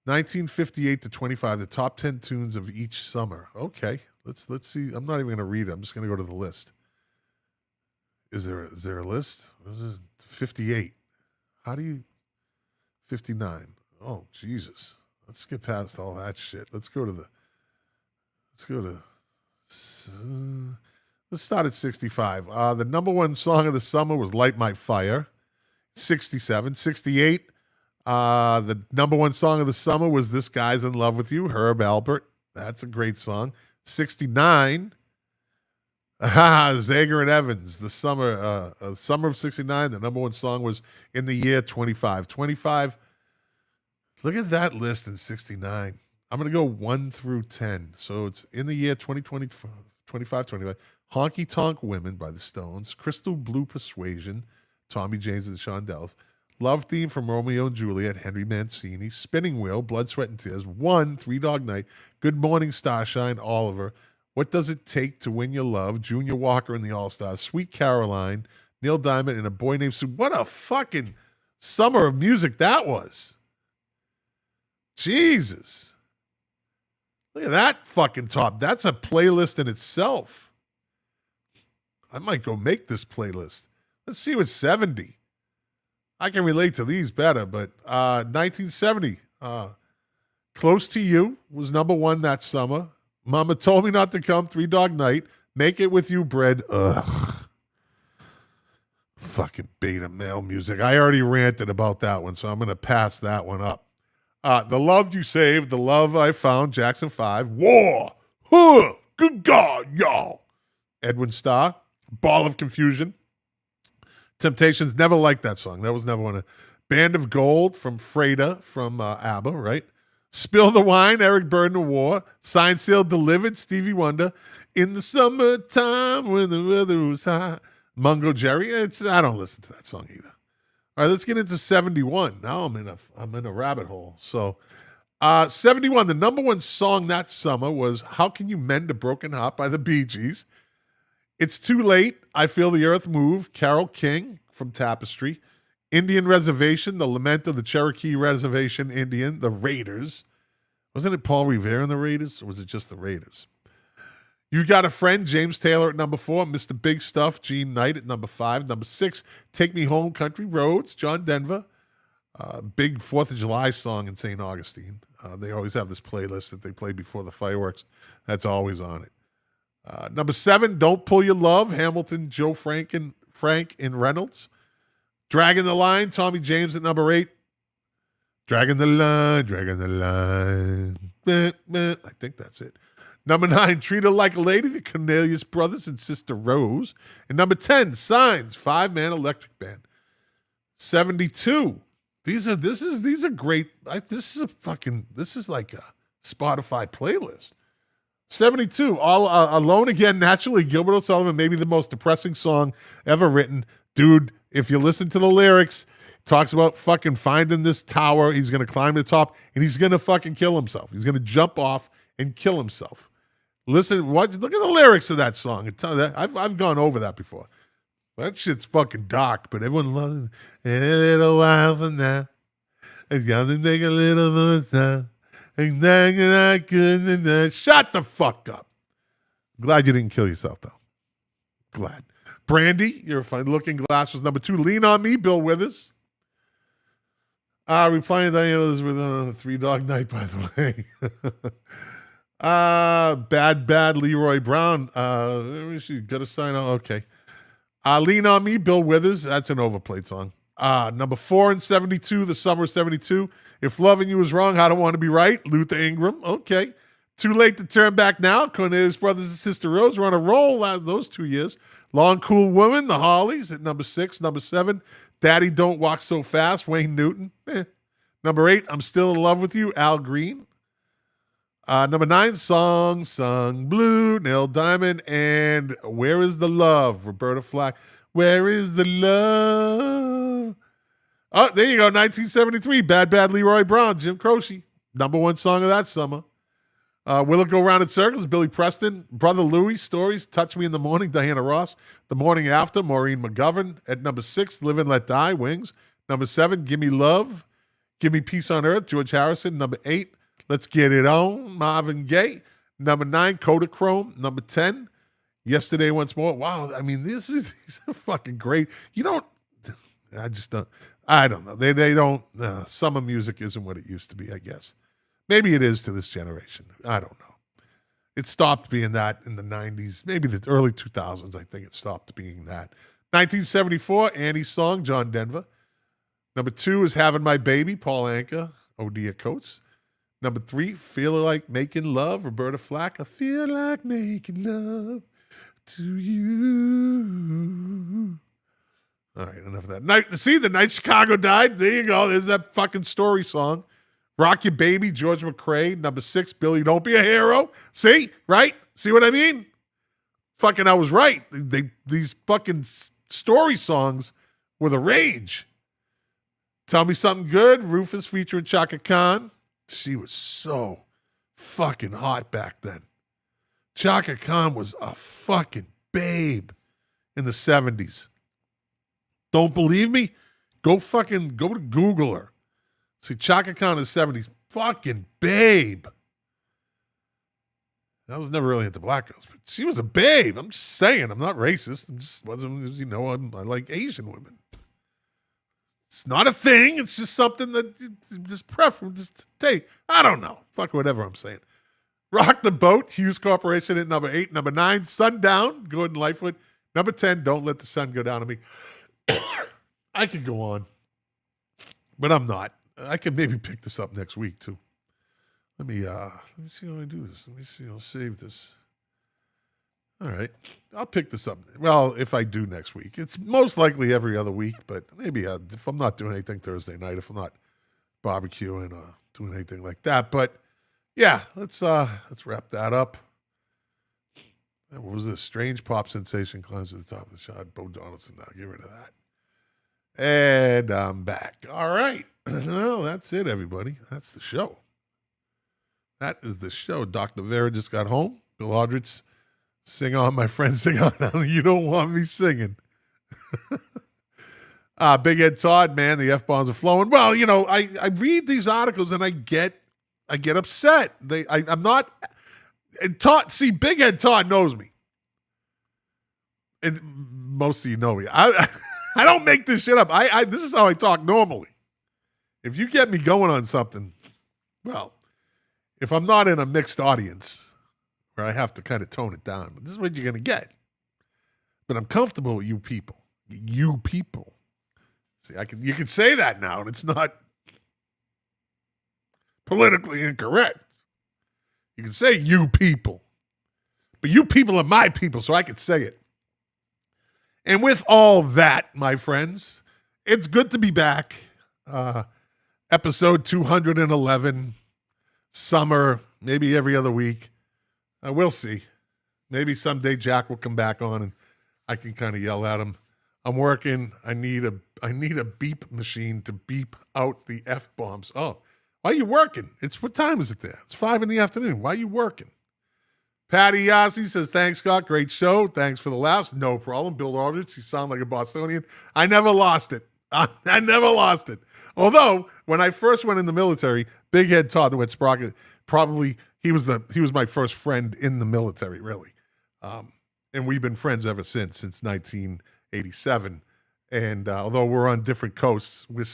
1958 to 25, the top 10 tunes of each summer. Okay. Let's see. I'm not even going to read it. I'm just going to go to the list. Is there a list? This is 58. How do you 59? Oh, Jesus. Let's get past all that shit. Let's start at 65. The number one song of the summer was Light My Fire. 67. 68. The number one song of the summer was This Guy's in Love with You, Herb Alpert. That's a great song. 69. Zager and Evans. The summer of 69. The number one song was In the Year 25. 25. Look at that list in 69. I'm going to go 1 through 10. So it's In the Year 2020, 25. Honky Tonk Women by the Stones. Crystal Blue Persuasion, Tommy James and the Shondells. Love Theme from Romeo and Juliet, Henry Mancini. Spinning Wheel, Blood, Sweat, and Tears. One, Three Dog Night. Good Morning, Starshine, Oliver. What Does It Take to Win Your Love? Junior Walker and the All-Stars. Sweet Caroline, Neil Diamond, and A Boy Named Sue. What a fucking summer of music that was. Jesus. Look at that fucking top. That's a playlist in itself. I might go make this playlist. Let's see what's 70. I can relate to these better, but 1970, Close to You was number one that summer. Mama Told Me Not to Come, Three Dog Night. Make It With You, Bread. Ugh. Fucking beta male music. I already ranted about that one, so I'm going to pass that one up. The Love You Saved, The Love I Found, Jackson 5. War. Huh. Good God, y'all. Edwin Starr. Ball of Confusion. Temptations, never liked that song. That was never one of. Band of Gold from Freda from ABBA, right? Spill the Wine, Eric Burden of War. Signed, Sealed, Delivered, Stevie Wonder. In the Summertime when the weather was hot. Mungo Jerry. I don't listen to that song either. All right, let's get into 71. Now I'm in a rabbit hole. So 71, the number one song that summer was How Can You Mend a Broken Heart by the Bee Gees. It's Too Late, I Feel the Earth Move, Carole King from Tapestry. Indian Reservation, The Lament of the Cherokee Reservation Indian, The Raiders. Wasn't it Paul Revere and the Raiders, or was it just the Raiders? You Got a Friend, James Taylor at number 4. Mr. Big Stuff, Gene Knight at number 5. Number 6, Take Me Home, Country Roads, John Denver. Big 4th of July song in St. Augustine. They always have this playlist that they play before the fireworks. That's always on it. Number 7, Don't Pull Your Love, Hamilton, Joe Frank and Reynolds. Dragging the Line, Tommy James at number 8. Dragging the line. I think that's it. Number 9, Treat Her Like a Lady, the Cornelius Brothers and Sister Rose. And number 10, Signs, 5-man electric band. 72. These are great. This is like a Spotify playlist. 72, All Alone Again, Naturally, Gilbert O'Sullivan, maybe the most depressing song ever written. Dude, if you listen to the lyrics, talks about fucking finding this tower. He's going to climb to the top, and he's going to fucking kill himself. He's going to jump off and kill himself. Listen, look at the lyrics of that song. I've gone over that before. That shit's fucking dark, but everyone loves it. In a little while from now, it's got to make a little more sound. Shut the fuck up. Glad you didn't kill yourself, though. Glad. Brandy, Your Fine Looking Glass was number 2. Lean on Me, Bill Withers. Replying to Diana's with Three Dog Night, by the way. Bad Leroy Brown. Let me see. Got to sign on. Okay. Lean on Me, Bill Withers. That's an overplayed song. Number 4 in 72, the summer of 72. If Loving You Is Wrong, I Don't Want to Be Right, Luther Ingram. Okay. Too Late to Turn Back Now, Cornelius Brothers and Sister Rose. We're on a roll those 2 years. Long Cool Woman, the Hollies at number 6. Number 7, Daddy Don't Walk So Fast, Wayne Newton. Number 8, I'm Still in Love with You, Al Green. Number 9, Song Sung Blue, Neil Diamond. And Where Is the Love, Roberta Flack. Where is the love? Oh, there you go, 1973, Bad Leroy Brown, Jim Croce. Number 1 song of that summer. Will It Go Round in Circles, Billy Preston. Brother Louie, Stories, Touch Me in the Morning, Diana Ross. The Morning After, Maureen McGovern. At number 6, Live and Let Die, Wings. Number 7, Give Me Love, Give Me Peace on Earth, George Harrison. Number 8, Let's Get It On, Marvin Gaye. Number 9, Kodachrome. Number 10, Yesterday Once More. Wow, I mean, these are fucking great. I don't know. They don't, summer music isn't what it used to be, I guess. Maybe it is to this generation. I don't know. It stopped being that in the 90s, maybe the early 2000s, I think it stopped being that. 1974, Annie's Song, John Denver. Number 2 is Having My Baby, Paul Anka, Odia Coates. Number 3, Feel Like Making Love, Roberta Flack. I feel like making love to you. All right, enough of that. The night Chicago died. There you go. There's that fucking story song. Rock Your Baby, George McCrae. Number 6, Billy, Don't Be a Hero. See? Right? See what I mean? Fucking, I was right. These fucking story songs were the rage. Tell Me Something Good, Rufus featuring Chaka Khan. She was so fucking hot back then. Chaka Khan was a fucking babe in the 70s. Don't believe me? Go to Google her. See, Chaka Khan in the 70s, fucking babe. I was never really into black girls, but she was a babe. I'm just saying, I'm not racist. I like Asian women. It's not a thing. It's just something that just preference. Just take. I don't know. Fuck whatever I'm saying. Rock the Boat, Hughes Corporation at number 8. Number 9, Sundown, Gordon Lightfoot. Number 10, Don't Let the Sun Go Down on Me. I could go on, but I'm not. I can maybe pick this up next week too. Let me see how I do this. Let me see. I'll save this. All right. I'll pick this up. Well, if I do next week, it's most likely every other week, but maybe if I'm not doing anything Thursday night, if I'm not barbecuing or doing anything like that. But yeah, let's wrap that up. What was this? Strange Pop Sensation climbs to the top of the shot. Bo Donaldson. Now get rid of that. And I'm back. All right. Well, that's it, everybody. That's the show. That is the show. Dr. Vera just got home. Bill Aldrich, sing on, my friend, sing on. You don't want me singing. Big Ed Todd, man, the F-bombs are flowing. Well, I read these articles and I get upset. I'm not. And Todd, see, Big Ed Todd knows me. And most of you know me. I don't make this shit up. This is how I talk normally. If you get me going on something, well, if I'm not in a mixed audience where I have to kind of tone it down, this is what you're going to get. But I'm comfortable with you people. You people. See, you can say that now, and it's not politically incorrect. You can say you people. But you people are my people, so I can say it. And with all that, my friends, it's good to be back. Episode 211, summer, maybe every other week. We'll see. Maybe someday Jack will come back on and I can kind of yell at him. I'm working. I need a beep machine to beep out the F-bombs. Oh, why are you working? What time is it there? It's 5 p.m. Why are you working? Patty Yossi says, thanks, Scott. Great show. Thanks for the laughs. No problem. Bill Aldrich, you sound like a Bostonian. I never lost it. I never lost it. Although, when I first went in the military, Big Head Todd, the Wet Sprocket, probably, he was my first friend in the military, really. And we've been friends ever since 1987. And although we're on different coasts, we're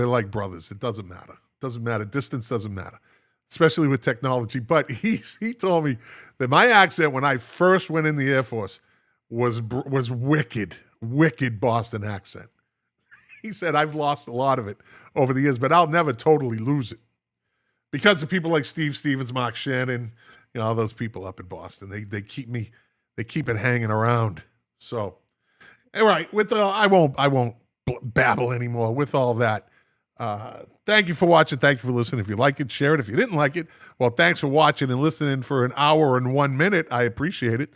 like brothers. It doesn't matter. Distance doesn't matter. especially with technology. But he told me that my accent when I first went in the Air Force was wicked Boston accent. He said, I've lost a lot of it over the years, but I'll never totally lose it because of people like Steve Stevens, Mark Shannon, all those people up in Boston. They keep it hanging around. So, all right, I won't babble anymore with all that. Thank you for watching. Thank you for listening. If you like it, share it. If you didn't like it, well, thanks for watching and listening for an hour and 1 minute. I appreciate it.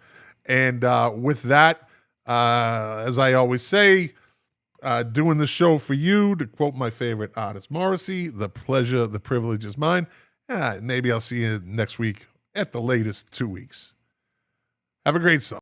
And with that, as I always say, doing the show for you, to quote my favorite artist, Morrissey, the pleasure, the privilege is mine. Maybe I'll see you next week, at the latest 2 weeks. Have a great summer.